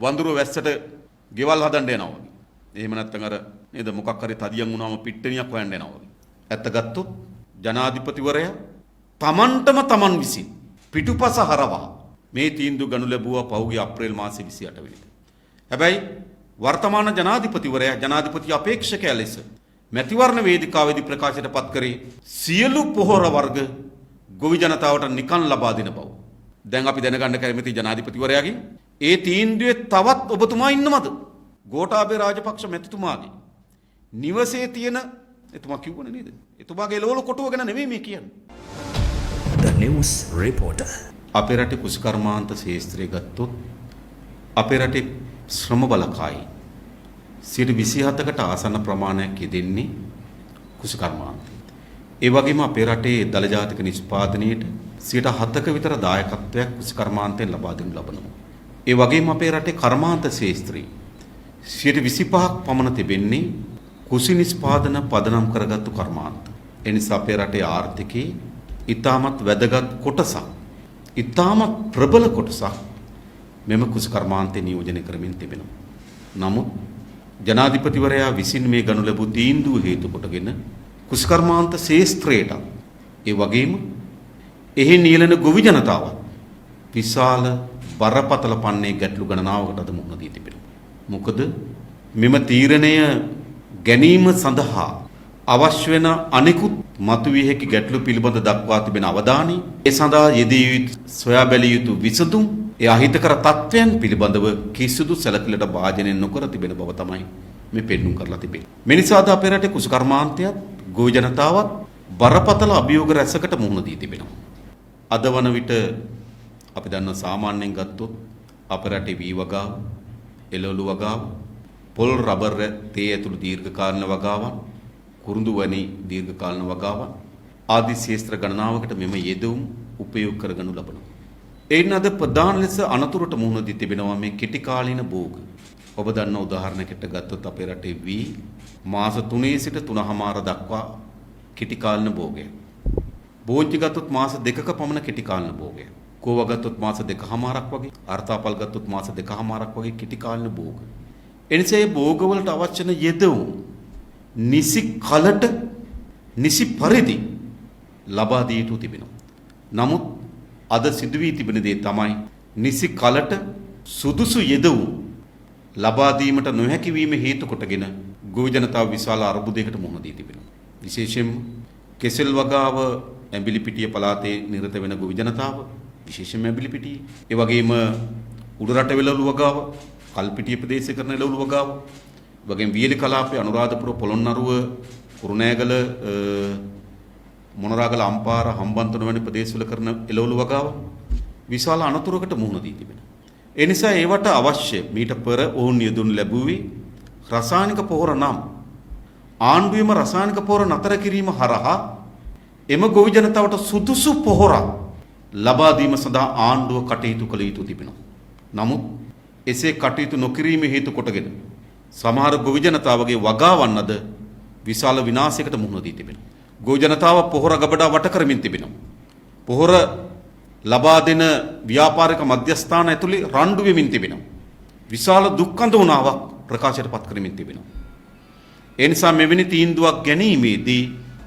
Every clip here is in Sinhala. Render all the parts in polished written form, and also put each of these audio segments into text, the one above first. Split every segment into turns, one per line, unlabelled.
වඳුරු වැස්සට ගෙවල් හදන්න යනවා වගේ. එහෙම නැත්නම් අර නේද මොකක් හරි තදියම් වුණාම පිට්ටනියක් හොයන්න යනවා වගේ. ඇත්ත ගත්තොත් ජනාධිපතිවරයා තමන් විසින් පිටුපස හරවා මේ තීන්දුව ගනු ලැබුවා පහුගිය අප්‍රේල් මාසේ 28 වෙනිදා. හැබැයි වර්තමාන ජනාධිපතිවරයා ජනාධිපති අපේක්ෂකයා ලෙස මැතිවරණ වේදිකාවේදී ප්‍රකාශයට පත් කරේ සියලු පොහොර වර්ග ගොවි ජනතාවට නිකන් ලබා දෙන බව. දැන් අපි දැනගන්න කැමති ජනාධිපතිවරයාගෙන් ඒ තීන්දුවේ තවත් ඔබතුමා ඉන්නවද? ගෝඨාභය රාජපක්ෂ මැතිතුමාගේ නිවසේ තියෙන එතුමා කිව්වනේ නේද? එතුමාගේ එළවලු කොටුව ගැන නෙමෙයි මේ කියන්නේ.
The News Reporter.
අපේ රටේ කුෂිකර්මාන්ත ශාස්ත්‍රය ගත්තොත් අපේ රටේ ශ්‍රම බලකායි 27කට ආසන්න ප්‍රමාණයක් යෙදෙන්නේ කුෂිකර්මාන්තය. ඒ වගේම අපේ රටේ දල ජාතික නිෂ්පාදනයේට 7%ක විතර දායකත්වයක් කුෂිකර්මාන්තයෙන් ලබා දෙනු ලබනවා. ඒ වගේම අපේ රටේ කර්මාන්ත ශාස්ත්‍රය 25ක් පමණ තිබෙන්නේ කුෂි නිෂ්පාදන පදනම් කරගත්තු කර්මාන්ත. ඒ නිසා අපේ රටේ ආර්ථිකයේ ඉතාමත් වැදගත් කොටසක්, ඉතාමත් ප්‍රබල කොටසක් මෙම කුෂිකර්මාන්තේ නියෝජනය කරමින් තිබෙනවා. නමුත් ජනාධිපතිවරයා විසින් මේ ගනු ලැබූ තීන්දුව හේතු කොටගෙන කුෂිකර්මාන්ත ශාස්ත්‍රයට ඒ වගේම එහි නියැලෙන ගොවි ජනතාව විශාල බරපතල පන්නේ ගැටලු ගණනාවකට අද මුහුණ දී තිබෙනවා. මොකද මෙම තීරණය ගැනීම සඳහා අවශ්‍ය වෙන අනිකුත් මතුවිය හැකි ගැටලු පිළිබඳ දක්වා තිබෙන අවධානය, ඒ සඳහා යෙදිය යුතු සොයා බැලිය යුතු විසඳුම්, ඒ අහිතකර තත්ත්වයන් පිළිබඳව කිසිදු සැලකිල්ලට භාජනය නොකර තිබෙන බව තමයි මේ පෙන්눔 කරලා තිබෙන්නේ. මේ නිසා අපේ රටේ කුෂිකර්මාන්තයත් ගොවි ජනතාවත් බරපතල අභියෝග රැසකට මුහුණ දී තිබෙනවා. අද වන විට අපි දන්න සාමාන්‍යයෙන් ගත්තොත් අපේ රටේ වී වගාව, එළවලු වගාව, පොල් රබර් තේ ඇතුළු දීර්ඝකාලීන වගාවන්, කුරුඳු වැනි දීර්ඝකාලීන වගාවන් ආදී ශාස්ත්‍ර ගණනාවකට මෙම යෙදවුම් උපයෝග කරගනු ලබනවා. එයින් අද ප්‍රධාන ලෙස අනතුරට මුහුණ දී තිබෙනවා මේ කෙටි කාලීන භෝග. ඔබ දන්න උදාහරණයකට ගත්තොත් අපේ රටේ වී මාස 3 සිට 3.5 දක්වා කෙටි කාලීන භෝගය. බෝංචි ගත්තොත් මාස 2ක පමණ කෙටි කාලීන භෝගය. කෝව ගත්තොත් මාස 2.5ක් වගේ, අර්ථාපල් ගත්තොත් මාස 2.5ක් වගේ කෙටි කාලීන භෝග. එනිසා මේ භෝගවලට අවශ්‍ය වෙන යෙදවුම් නිසි කලට නිසි පරිදි ලබා දිය යුතු තිබෙනවා. නමුත් අද සිදු වී තිබෙන දේ තමයි නිසි කලට සුදුසු යෙදවුම් ලබා දීමට නොහැකි වීම හේතු කොටගෙන ගොවි ජනතාව විශාල අර්බුදයකට මුහුණ දී තිබෙනවා. විශේෂයෙන්ම කෙසෙල් වගාව ඇඹිලිපිටිය පළාතේ නිරත වෙන ගොවි ජනතාව, විශේෂයෙන්ම ඇඹිලිපිටිය, ඒ වගේම උඩරට වෙළවලු වගාව, කල්පිටිය ප්‍රදේශය කරන එළවලු වගාව, වගේම වියලි කලාපයේ අනුරාධපුර, පොළොන්නරුව, කුරුණෑගල, මොනරාගල, අම්පාර, හම්බන්තොට වැනි ප්‍රදේශවල කරන එළවලු වගාව විශාල අනතුරකට මුහුණ දී තිබෙනවා. ඒ නිසා ඒවට අවශ්‍ය මීට පෙර ඔවුන් යොදුන් ලැබුවේ රසායනික පොහොර නම් ආණ්ඩුවේම රසායනික පොහොර නතර කිරීම හරහා එම ගොවි ජනතාවට සුදුසු පොහොරක් ලබා දීම සඳහා ආණ්ඩුව කටයුතු කළ යුතු තිබෙනවා. නමුත් එසේ කටයුතු නොකිරීම හේතු කොටගෙන සමහර ගොවි ජනතාවගේ වගාවන් අද විශාල විනාශයකට මුහුණ දී තිබෙනවා. ගොවි ජනතාව පොහොර ගබඩා වට කරමින් තිබෙනවා. පොහොර ලබා දෙන ව්‍යාපාරික මධ්‍යස්ථාන ඇතුලේ රණ්ඩු වෙමින් තිබෙනවා. විශාල දුක් අඳුනාවක් ප්‍රකාශයට පත් කරමින් තිබෙනවා. ඒ නිසා මෙවැනි තීන්දුවක් ගැනීමේදී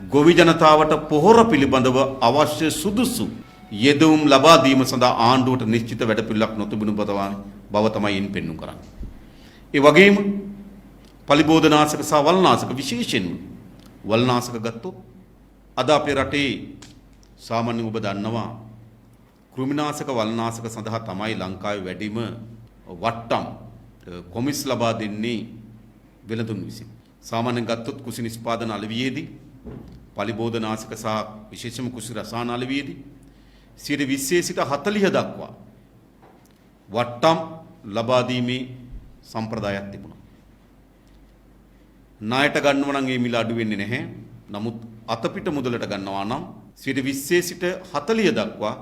ගොවි ජනතාවට පොහොර පිළිබඳව අවශ්‍ය සුදුසු යෙදවුම් ලබා දීම සඳහා ආණ්ඩුවට නිශ්චිත වැඩපිළිවෙලක් නොතිබුණු බව තමයි ඉන් පෙන්වු කරන්නේ. ඒ වගේම පලිබෝධනාශක සහ වල්නාශක, විශේෂයෙන්ම වල්නාශක ගත්තොත් අද අපේ රටේ සාමාන්‍යයෙන් ඔබ දන්නවා කෘමිනාශක වල්නාශක සඳහා තමයි ලංකාවේ වැඩිම වට්ටම් කොමිස් ලබා දෙන්නේ වෙළඳුන් විසින්. සාමාන්‍යයෙන් ගත්තොත් කුසි නිෂ්පාදන අලෙවියේදී පලිබෝධනාශක සහ විශේෂම කුසි රසායන අලෙවියේදී 20 සිට 40 දක්වා වට්ටම් ලබා දීමේ සම්ප්‍රදායක් තිබුණා. ණයට ගන්නවා නම් ඒ මිල අඩු වෙන්නේ නැහැ. නමුත් අතපිට මුදලට ගන්නවා නම් 20 සිට 40 දක්වා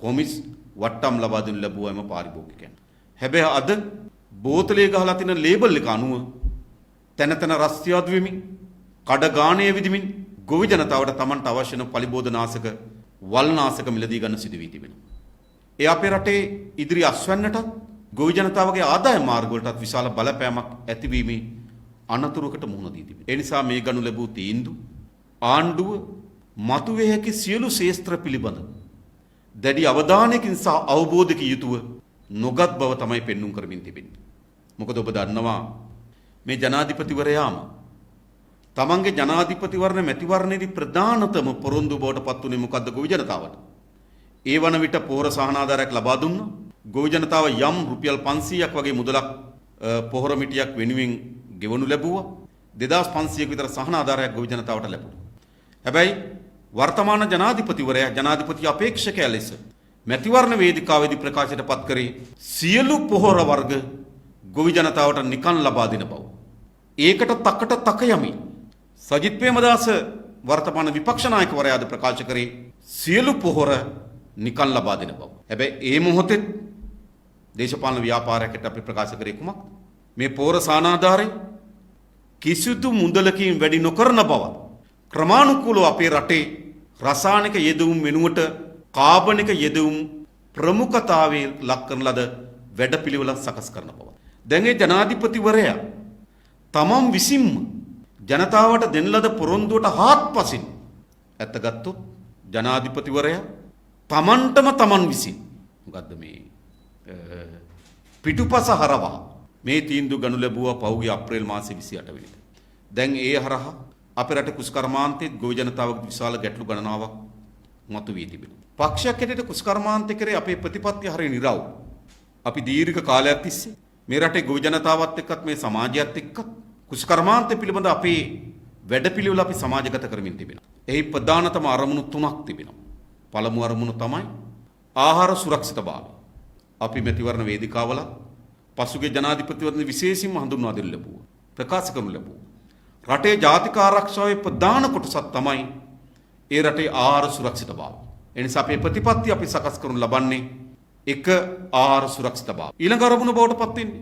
කොමිස් වට්ටම් ලබා දෙනු ලැබුවම පාරිභෝගිකයන්. හැබැයි අද බෝතලේ ගහලා තියෙන ලේබල් එක අනුව තන තන රස්තියාදු වෙමින් කඩ ගාණය විදිමින් ගොවි ජනතාවට Tamanට අවශ්‍ය වෙන පලිබෝධනාශක වල්නාශක මිලදී ගන්න සිදු වී තිබෙනවා. ඒ අපේ රටේ ඉදිරි අස්වැන්නටත් ගොවි ජනතාවගේ ආදාය මාර්ග වලටත් විශාල බලපෑමක් ඇතිවීමේ අනතුරකට මුහුණ දී තිබෙනවා. ඒ නිසා මේ ගනු ලැබූ තීන්දුව ආණ්ඩුව මතුවේ හැකි සියලු ශේස්ත්‍ර පිළිබඳ දැඩි අවධානයකින් සහ අවබෝධයකින් යුතුව නොගත් බව තමයි පෙන්눔 කරමින් තිබෙන්නේ. මොකද ඔබ දන්නවා මේ ජනාධිපතිවරයාම තමන්ගේ ජනාධිපතිවරණ මැතිවරණයේදී ප්‍රධානතම පොරොන්දු බවට පත් වුණේ මොකද්ද ගොවි ජනතාවට? ඒ වන විට පොහොර සහනාධාරයක් ලබා දුන්නා. ගොවි ජනතාව යම් රුපියල් 500ක් වගේ මුදලක් පොහොර මිටියක් වෙනුවෙන් ගෙවනු ලැබුවා. 2500ක විතර සහනාධාරයක් ගොවි ජනතාවට ලැබුණා. හැබැයි වර්තමාන ජනාධිපතිවරයා ජනාධිපති අපේක්ෂකයා ලෙස මැතිවරණ වේදිකාවේදී ප්‍රකාශයට පත් කරේ සියලු පොහොර වර්ග ගොවි ජනතාවට නිකන් ලබා දෙන බව. ඒකට තකට තක යමි. සජිත් ප්‍රේමදාස වර්තමාන විපක්ෂ නායකවරයාද ප්‍රකාශ කරේ සියලු පොහොර නිකන් ලබා දෙන බව. හැබැයි ඒ මොහොතේ දේශපාලන ව්‍යාපාරයකට අපි ප්‍රකාශ කරේ කුමක්ද? මේ පොහොර සානාධාරය කිසිදු මුදලකින් වැඩි නොකරන බව. ක්‍රමානුකූලව අපේ රටේ රසායනික යෙදවුම් වෙනුවට කාබනික යෙදවුම් ප්‍රමුඛතාවයේ ලක් කරන ලද වැඩපිළිවෙලක් සකස් කරන බව. දැන් ඒ ජනාධිපතිවරයා තමන් විසින්ම ජනතාවට දෙන ලද පොරොන්දුවට හාත්පසින් ඇත්ත ගත්තොත් ජනාධිපතිවරයා තමන් විසින් මොකද්ද මේ පිටුපස හරවා මේ තීන්දුව ගනු ලැබුවා පහුගිය අප්‍රේල් මාසේ 28 වෙනිදා. දැන් ඒ හරහා අපේ රටේ කුස්කර්මාන්තයේ ගොවි ජනතාවගේ විශාල ගැටලු ගණනාවක් මතුවී තිබෙනවා. පක්ෂයක් හැටියට කුස්කර්මාන්තය කරේ අපේ ප්‍රතිපත්තිය හරිය නිරව්. අපි දීර්ඝ කාලයක් තිස්සේ මේ රටේ ගොවි ජනතාවත් එක්කත් මේ සමාජයත් එක්කත් කුස්කර්මාන්තය පිළිබඳ අපේ වැඩපිළිවෙල අපි සමාජගත කරමින් තිබෙනවා. එහි ප්‍රධානතම අරමුණු තුනක් තිබෙනවා. පළමු අරමුණ තමයි ආහාර සුරක්ෂිතභාවය. අපි මැතිවරණ වේදිකාවල පසුගිය ජනාධිපතිවරණ විශේෂයෙන්ම හඳුන්වා දෙන්න ලැබුවා. ප්‍රකාශ කරනු ලැබුවා. රටේ ජාතික ආරක්ෂාවේ ප්‍රධාන කොටසක් තමයි ඒ රටේ ආහාර සුරක්ෂිතභාවය. ඒ නිසා අපේ ප්‍රතිපත්ති අපි සකස් කරනු ලබන්නේ එක ආහාර සුරක්ෂිතභාවය. ඊළඟ අරමුණ බවට පත් වෙන්නේ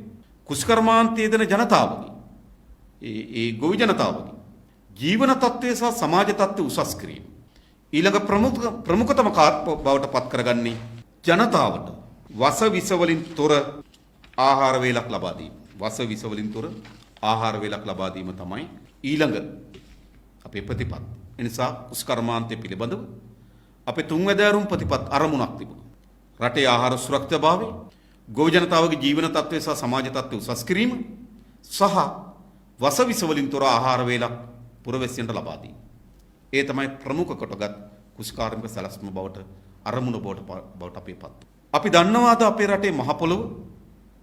කුස්කර්මාන්තයේ දෙන ජනතාවගේ ඒ ගොවි ජනතාවගේ ජීවන තත්ත්වය සහ සමාජ තත්ත්වය උසස් කිරීම. ඊළඟ ප්‍රමුඛතම බවට පත් කරගන්නේ ජනතාවට වස විස වලින් තොර ආහාර වේලක් ලබා දීම. වස විස වලින් තොර ආහාර වේලක් ලබා දීම තමයි ඊළඟ අපේ ප්‍රතිපත්ති. ඒ නිසා කුස්කර්මාන්තය පිළිබඳව අපේ තුන්වැදෑරුම් ප්‍රතිපත් අරමුණක් තිබුණා. රටේ ආහාර සුරක්ෂිතභාවය, ගොවි ජනතාවගේ ජීවන තත්ත්වය සහ සමාජ තත්ත්වය උසස් කිරීම සහ වස විස වලින් තොර ආහාර වේලක් පුරවැසියන්ට ලබා දීම. ඒ තමයි ප්‍රමුඛ කොටගත් කුස්කාර්මික සැලැස්ම බවට අරමුණ බවට අපේ පත්. අපි දන්නවාද අපේ රටේ මහ පොළොව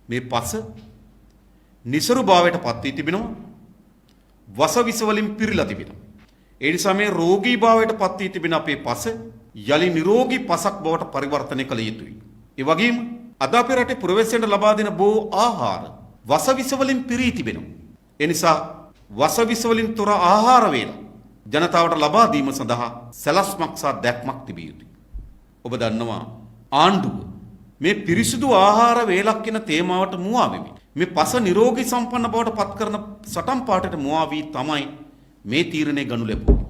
මේ පස නිසරු භාවයට පත් වී තිබෙනවා. වස විස වලින් පිරීලා තිබෙනවා. ඒ නිසා මේ රෝගී භාවයට පත් වී තිබෙන අපේ පස යලි නිරෝගී පසක් බවට පරිවර්තනය කළ යුතුයි. ඒ වගේම අද අපේ රටේ පුරවැසියන්ට ලබා දෙන බොහෝ ආහාර වස විස වලින් පිරී තිබෙනවා. ඒ නිසා වස විස වලින් තොර ආහාර වේල ජනතාවට ලබා දීම සඳහා සැලැස්මක් සහ දැක්මක් තිබිය යුතුයි. ඔබ දන්නවා ආණ්ඩුව මේ පිරිසිදු ආහාර වේලක් කියන තේමාවට මුවා වෙමින් මේ පස නිරෝගී සම්පන්න බවට පත් කරන සටන් පාටට මුවා වී තමයි මේ තීරණය ගනු ලැබුවේ.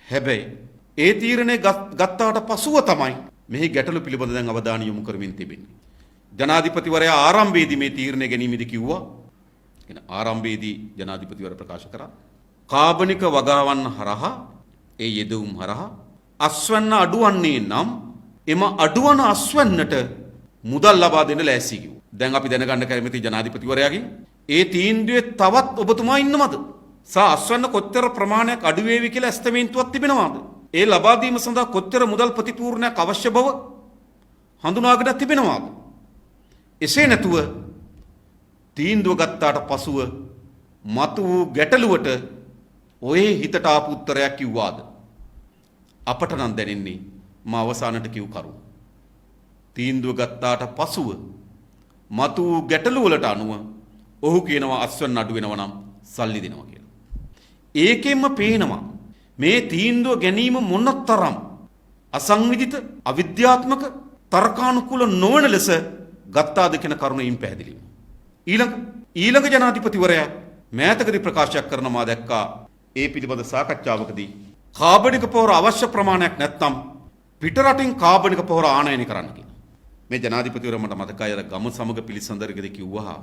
හැබැයි ඒ තීරණය ගත්තාට පසුව තමයි මෙහි ගැටලු පිළිබඳ දැන් අවධානය යොමු කරමින් තිබෙන්නේ. ජනාධිපතිවරයා ආරම්භයේදී මේ තීරණය ගැනීමේදී කිව්වා ආරම්භයේදී ජනාධිපතිවරයා ප්‍රකාශ කරා කාබනික වගාවන් හරහා ඒ යෙදවුම් හරහා අස්වැන්න අඩුවන්නේ නම් එම අඩුවන අස්වැන්නට මුදල් ලබා දෙන්න ලෑස්ති කිව්වා. දැන් අපි දැනගන්න කැමති ජනාධිපතිවරයාගෙන් ඒ තීන්දුවේ තවත් ඔබතුමා ඉන්නවද? අස්වැන්න කොච්චර ප්‍රමාණයක් අඩු වේවි කියලා ඇස්තමේන්තුවක් තිබෙනවද? ඒ ලබා දීම සඳහා කොච්චර මුදල් ප්‍රතිපූර්ණයක් අවශ්‍ය බව හඳුනාගෙන තිබෙනවද? එසේ නැතුව තීන්දුව ගත්තාට පසුව මතු වූ ගැටලුවට ඔය හිතට ආපු උත්තරයක් කිව්වාද? අපට නම් දැනෙන්නේ මා අවසානට කිව් කරුණ. තීන්දුව ගත්තාට පසුව මතු වූ ගැටලු වලට අනුව ඔහු කියනවා අස්වැන්න අඩු වෙනවා නම් සල්ලි දෙනවා කියලා. ඒකෙන්ම පේනවා මේ තීන්දුව ගැනීම මොනතරම් අසංවිධිත, අවිද්‍යාත්මක, තර්කානුකූල නොවන ලෙස ගත්තාද කියන කරුණින් පැහැදිලි වෙනවා. ඊළඟ ජනාධිපතිවරයා මෑතකදී ප්‍රකාශයක් කරනවා දැක්කා ඒ පිළිබඳ සාකච්ඡාවකදී කාබනික පොහොර අවශ්‍ය ප්‍රමාණයක් නැත්නම් පිටරටින් කාබනික පොහොර ආනයනය කරන්න කියලා. මේ ජනාධිපතිවරයා මට මතකයි අර ගම සමග පිළිසඳරකදී කිව්වා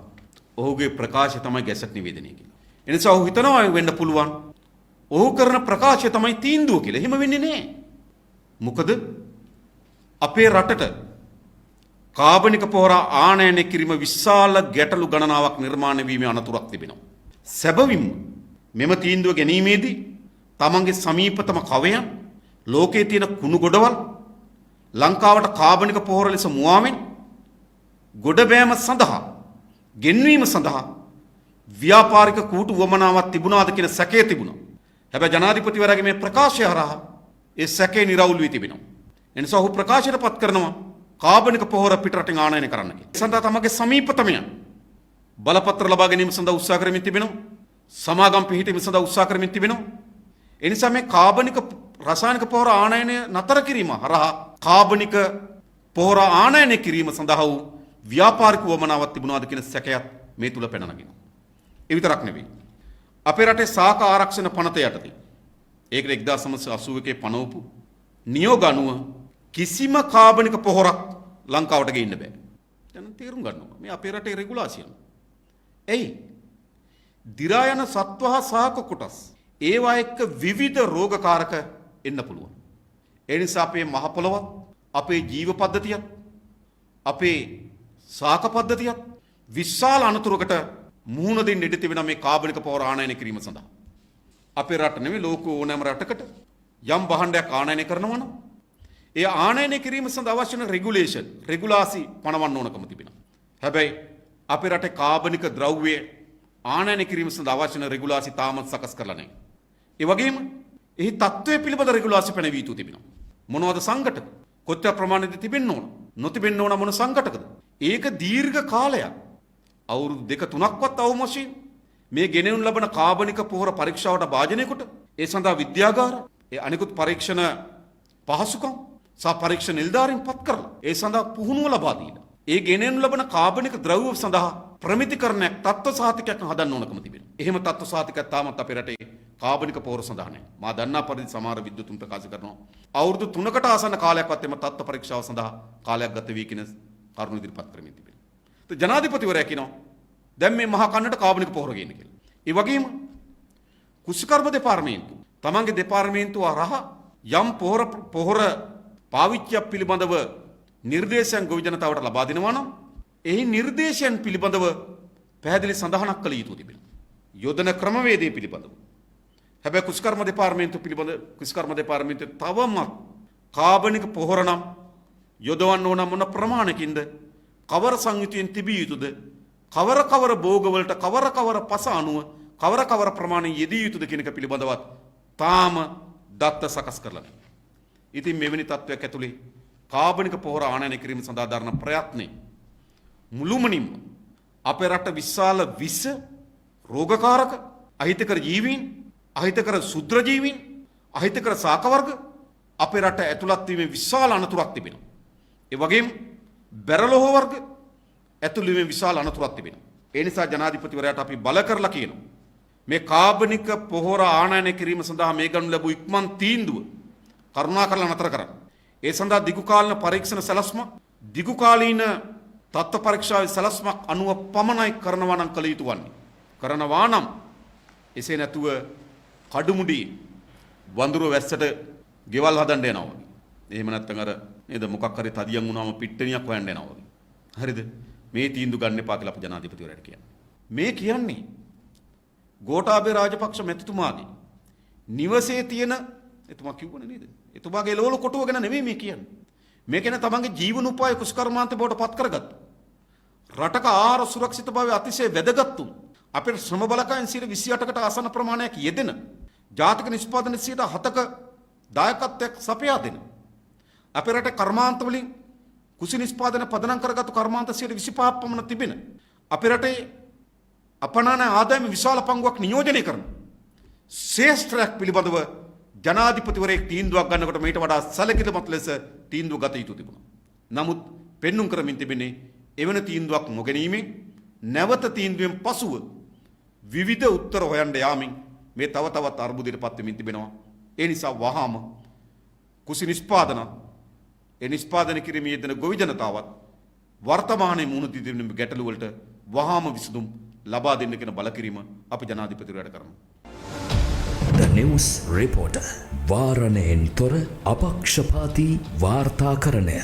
ඔහුගේ ප්‍රකාශය තමයි ගැසට් නිවේදනය කියලා. එනිසා ඔහු හිතනවා වෙන්න පුළුවන්. ඔහු කරන ප්‍රකාශය තමයි තීන්දුව කියලා. එහෙම වෙන්නේ නැහැ. මොකද අපේ රටට කාබනික පොහොර ආනයනය කිරීම විශාල ගැටලු ගණනාවක් නිර්මාණය වීමේ අනතුරක් තිබෙනවා. සැබවින්ම මෙම තීන්දුව ගැනීමේදී තමන්ගේ සමීපතම කවයන් ලෝකයේ තියෙන කුණු ගොඩවල් ලංකාවට කාබනික පොහොර ලෙස මුවාවෙන් ගොඩ බෑම සඳහා ගෙන්වීම සඳහා ව්‍යාපාරික කූටු වමනාවක් තිබුණාද කියන සැකය තිබුණා. හැබැයි ජනාධිපතිවරයාගේ මේ ප්‍රකාශය හරහා ඒ සැකේ නිරවුල් වී තිබෙනවා. එනිසා ඔහු ප්‍රකාශයටපත් කරනවා කාබනික පොහොර පිටරටින් ආනයනය කරන්න කියලා. ඒ සඳහා තමගේ සමීපතමයන් බලපත්‍ර ලබා ගැනීම සඳහා උත්සාහ කරමින් තිබෙනවා. සමාගම් පිහිටීම සඳහා උත්සාහ කරමින් තිබෙනවා. එනිසා මේ කාබනික රසායනික පොහොර ආනයනය නතර කිරීම හරහා කාබනික පොහොර ආනයනය කිරීම සඳහා වූ ව්‍යාපාරික වමනාවක් තිබුණාද කියන සැකයත් මේ තුල පැන නගිනවා. ඒ විතරක් නෙවෙයි. අපේ රටේ සාක ආරක්ෂණ පනත යටතේ ඒකට 1981 පනවපු නියෝග අනුව කිසිම කාබනික පොහොරක් ලංකාවට ගේන්න බෑ. දැන් තේරුම් ගන්නවා. මේ අපේ රටේ රෙගුලාසියන්. එයි දි รา යන සත්ව හා සාක කොටස් ඒවා එක්ක විවිධ රෝගකාරක එන්න පුළුවන්. ඒ නිසා අපේ මහ පොළොවත් අපේ ජීව පද්ධතියත් අපේ සාක පද්ධතියත් විශාල අනතුරකට මුහුණ දෙන්න ඉඩ තිබෙන මේ කාබනික පොහොර ආනයනය කිරීම සඳහා. අපේ රට නෙවෙයි ලෝක ඕනෑම රටකට යම් භාණ්ඩයක් ආනයනය කරනවා නම් ඒ ආනයනය කිරීම සඳහා අවශ්‍ය වෙන රෙගුලාසි පනවන්න ඕනකම තිබෙනවා. හැබැයි අපේ රටේ කාබනික ද්‍රව්‍ය ආනයනය කිරීම සඳහා අවශ්‍ය වෙන රෙගුලාසි තාමත් සකස් කරලා නැහැ. ඒ වගේම එහි තත්ත්වය පිළිබඳ රෙගුලාසි පැනවී යුතු තිබෙනවා. මොනවද සංඝටක? කොච්චර ප්‍රමාණයද තිබෙන්න ඕන? නොතිබෙන්න ඕන මොන සංඝටකද? ඒක දීර්ඝ කාලයක්. අවුරුදු 2-3ක්වත් අවම වශයෙන් මේ ගෙනෙනු ලබන කාබනික පොහොර පරීක්ෂාවට භාජනය කොට ඒ සඳහා විද්‍යාගාර ඒ අනිකුත් පරීක්ෂණ පහසුකම් සහ පරීක්ෂණ නිලධාරීන් පත් කරලා ඒ සඳහා පුහුණුව ලබා දීලා ඒ ගෙනෙනු ලබන කාබනික ද්‍රව්‍ය සඳහා ප්‍රමිතිකරණයක් තත්ත්ව සහතිකයක් හදන්න ඕනකම තිබෙනවා. එහෙම තත්ත්ව සහතිකයක් තාමත් අපේ රටේ කාබනික පොහොර සඳහා නැහැ. මා දන්නා පරිදි සමහර විද්‍යුතුන් ප්‍රකාශ කරනවා අවුරුදු 3කට ආසන්න කාලයක්වත් එම තත්ත්ව පරීක්ෂාව සඳහා කාලයක් ගත වී කියන කරුණු ඉදිරිපත් කරමින් තිබෙනවා. ජනාධිපතිවරයා කියනවා දැන් මේ මහා කන්නට කාබනික පොහොර ගේන්න කියලා. ඒ වගේම කුෂිකර්ම දෙපාර්තමේන්තුව තමන්ගේ දෙපාර්තමේන්තුව හරහා යම් පොහොර පාවිච්චියක් පිළිබඳව නිර්දේශයන් ගොවි ජනතාවට ලබා දෙනවා නම් එහි නිර්දේශයන් පිළිබඳව පැහැදිලි සඳහනක් කළ යුතු තිබෙනවා. යොදන ක්‍රමවේදය පිළිබඳව. හැබැයි කුෂිකර්ම දෙපාර්තමේන්තුව තවමත් කාබනික පොහොර නම් යොදවන්න ඕන මොන ප්‍රමාණකින්ද කවර සංයුතියෙන් තිබිය යුතුද කවර භෝගවලට කවර පස අනුව කවර ප්‍රමාණයෙන් යෙදිය යුතුද කියන එක පිළිබඳවත් තාම දත්ත සකස් කරලා නැහැ. ඉතින් මෙවැනි තත්වයක් ඇතුලේ කාබනික පොහොර ආනයනය කිරීම සඳහා දරන ප්‍රයත්නේ මුළුමනින්ම අපේ රට විශාල විස රෝගකාරක අහිතකර ජීවීන් අහිතකර ශුද්‍ර ජීවීන් අහිතකර ශාක වර්ග අපේ රට ඇතුළත් වීමේ විශාල අනතුරක් තිබෙනවා. ඒ වගේම බැරලෝහ වර්ග ඇතුළු වීමේ විශාල අනතුරක් තිබෙනවා. ඒ නිසා ජනාධිපතිවරයාට අපි බල කරලා කියනවා මේ කාබනික පොහොර ආනයනය කිරීම සඳහා මේ ගනු ලැබූ ඉක්මන් තීන්දුව කරුණාකරලා නතර කරන්න. ඒ සඳහා දිගුකාලීන පරීක්ෂණ සැලැස්ම දිගුකාලීන තත්ත්ව පරීක්ෂාවේ සැලැස්මක් අනුව පමණයි කරනවා නම් කළ යුතු වන්නේ. කරනවා නම් එසේ නැතුව කඩුමුඩි වඳුර වැස්සට ගෙවල් හදන්න යනවා වගේ. එහෙම නැත්නම් අර නේද මොකක් හරි තදියම් වුණාම පිට්ටනියක් හොයන්න යනවා වගේ. හරිද? මේ තීන්දුව ගන්න එපා කියලා අපි ජනාධිපතිවරයාට කියන්නේ. මේ කියන්නේ ගෝඨාභය රාජපක්ෂ මැතිතුමාගේ නිවසේ තියෙන එතුමා කිව්වනේ නේද? එතුමාගේ එළවලු කොටුව ගැන නෙමෙයි මේ කියන්නේ. මේ කියන්නේ තමන්ගේ ජීවනෝපාය කුෂ්කර්මාන්ත බවට පත් කරගත්තු. රටක ආහාර සුරක්ෂිතභාවය අතිශය වැදගත් වුණු. අපේ ශ්‍රම බලකායෙන් 28කට ආසන්න ප්‍රමාණයක් යෙදෙන ජාතික නිෂ්පාදන 7ක දායකත්වයක් සපයා දෙන. අපේ රටේ කර්මාන්ත වලින් කුසි නිෂ්පාදන පදනම් කරගත්තු කර්මාන්ත 25ක් පමණ තිබෙන. අපේ රටේ අපනාන ආදායම විශාල පංගුවක් නියෝජනය කරන ශේෂ්ත්‍රයක් පිළිබඳව ජනාධිපතිවරයෙක් තීන්දුවක් ගන්නකොට මේට වඩා සැලකිලිමත් ලෙස තීන්දුව ගත යුතු තිබුණා. නමුත් පෙන්눔 කරමින් තිබෙන්නේ එවැනි තීන්දුවක් නොගැනීමෙන් නැවත තීන්දුවෙන් පසුව විවිධ උත්තර හොයන්න යාමින් මේ තව තවත් අර්බුදයට පත් වෙමින් තිබෙනවා. ඒ නිසා වහාම කුසි නිෂ්පාදන ඒ නිෂ්පාදනය කිරීමේ යෙදෙන ගොවි ජනතාවත් වර්තමානයේ මුහුණ දී තිබෙන ගැටලු වලට වහාම විසඳුම් ලබා දෙන්න කියන බලකිරීම අපි ජනාධිපතිවරයාට කරමු.
The News Reporter. වාරණයෙන් තොර අපක්ෂපාතී වාර්තාකරණය.